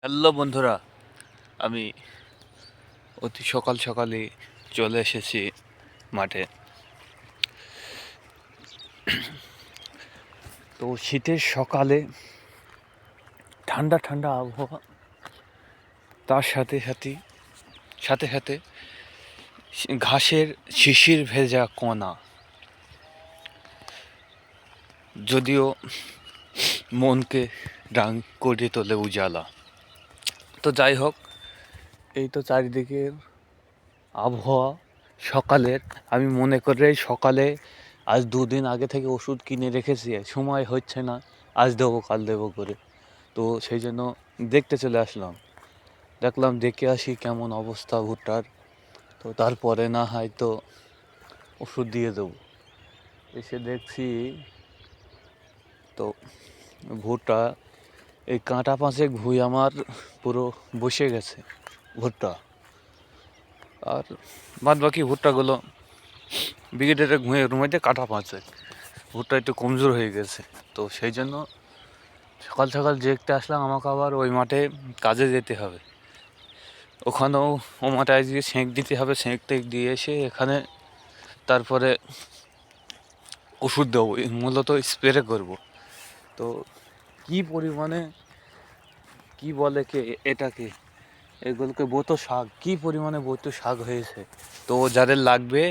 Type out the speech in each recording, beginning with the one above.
Hello বন্ধুরা, আমি অতি সকাল সকালই চলে এসেছি মাঠে। তো শীতের সকালে ঠান্ডা ঠান্ডা আবহাওয়া, তার সাথে সাথে সাথে সাথে ঘাসের শিশির ভেজা কণা, যদিও মনকে রাং করে তোলে উজালা। তো যাই হোক, এই তো চারিদিকের আবহাওয়া সকালের। আমি মনে করি সকালে আজ দুদিন আগে থেকে ওষুধ কিনে রেখেছি, সময় হচ্ছে না, আজ দেবো কাল দেবো করে। তো সেই জন্য দেখতে চলে আসলাম, দেখলাম দেখে আসি কেমন অবস্থা ভুট্টার। তো তারপরে না হয় তো ওষুধ দিয়ে দেবো। এসে দেখছি তো ভুট্টা, এই কাঁটা পাঁচেক ভুঁই আমার পুরো বসে গেছে ভুট্টা। আর বাদ বাকি ভুট্টাগুলো বিকেটের ঘুঁয়ের মধ্যে কাঁটা পাঁচেক ভুট্টা একটু কমজোর হয়ে গেছে। তো সেই জন্য সকাল সকাল দেখতে আসলাম, আমাকে আবার ওই মাঠে কাজে যেতে হবে। ওখানেও ও মাঠে আজকে সেঁক দিতে হবে, সেঁক টেক দিয়ে এসে এখানে তারপরে ওষুধ দেবো, মূলত স্প্রে করব। তো কি পরিমাণে, কি বলে কে এটাকে, এগুলোকে বোতো শাক, কি পরিমাণে বোতো শাক হয়েছে। তো যাদের লাগবে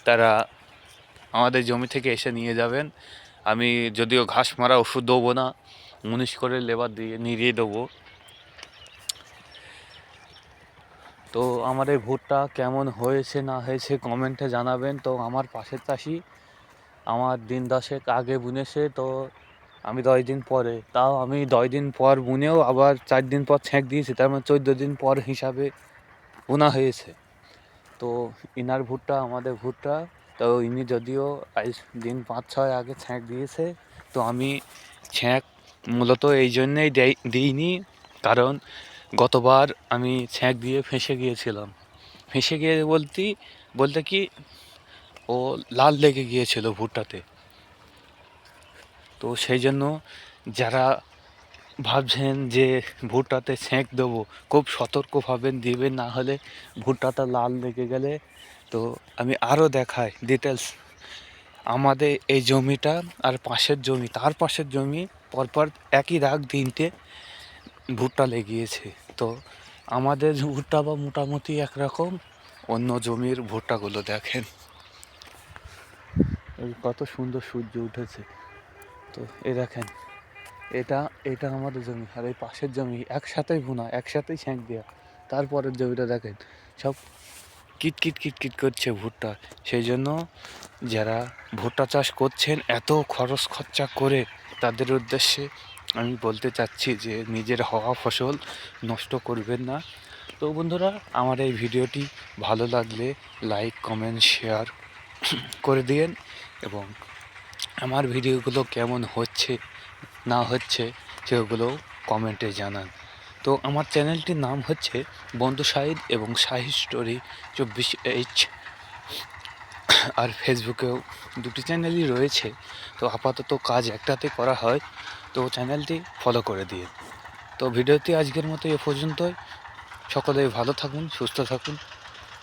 তারা আমাদের জমি থেকে এসে নিয়ে যাবেন। আমি যদিও ঘাস মারা ওষুধ দেবো না, মুনিশ করে লেবার দিয়ে নিয়ে দেবো। তো আমার এই ভুট্টা কেমন হয়েছে না হয়েছে কমেন্টে জানাবেন। তো আমার পাশের চাষি আমার দিন 10 আগে বুনেছে, তো আমি 10 দিন পরে, তাও আমি 10 দিন পর বুনেও আবার 4 দিন পর ছেঁক দিয়েছি, তার মানে 14 দিন পর হিসাবে বোনা হয়েছে। তো ইনার ভুট্টা আমাদের ভুট্টা, তো ইনি যদিও আজ দিন 5-6 আগে ছেঁক দিয়েছে। তো আমি ছেঁক মূলত এই জন্যেই দিইনি, কারণ গতবার আমি ছেঁক দিয়ে ফেঁসে গিয়েছিলাম। ফেঁসে গিয়ে বলতে কি, ও লাল লেগে গিয়েছিল ভুট্টাতে। তো সেই জন্য যারা ভাবছেন যে ভুট্টাতে সেঁক দেবো, খুব সতর্কভাবে দিবেন, না হলে ভুট্টাটা লাল লেগে গেলে। তো আমি আরও দেখাই ডিটেলস, আমাদের এই জমিটা আর পাশের জমি, তার পাশের জমি পরপর একই রাগ দিনতে ভুট্টা লেগিয়েছে। তো আমাদের ভুট্টা বা মোটামুটি একরকম, অন্য জমির ভুট্টাগুলো দেখেন কত সুন্দর সূর্য উঠেছে। তো এই দেখেন, এটা এটা আমাদের জমি, আর এই পাশের জমি একসাথেই বোনা, একসাথেই সেঁক দেওয়া। তারপরের জমিটা দেখেন, সব কিটকিট কিটকিট করছে ভুট্টা। সেই জন্য যারা ভুট্টা চাষ করছেন এত খরচ খরচা করে, তাদের উদ্দেশ্যে আমি বলতে চাচ্ছি যে নিজের হওয়া ফসল নষ্ট করবেন না। তো বন্ধুরা, আমার এই ভিডিওটি ভালো লাগলে লাইক কমেন্ট শেয়ার করে দিন, এবং আমার ভিডিওগুলো কেমন হচ্ছে না হচ্ছে সেগুলো কমেন্টে জানান। তো আমার চ্যানেলটির নাম হচ্ছে বন্ধু শাহিদ এবং শাহিদ স্টোরি 24H, আর ফেসবুকেও দুটি চ্যানেলই রয়েছে। তো আপাতত কাজ একটাতে করা হয়, তো চ্যানেলটি ফলো করে দিয়ে। তো ভিডিওটি আজকের মতো এ পর্যন্তই। সকলে ভালো থাকুন, সুস্থ থাকুন।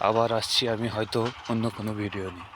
আবার আসছি আমি হয়তো অন্য কোনো ভিডিও নিয়ে।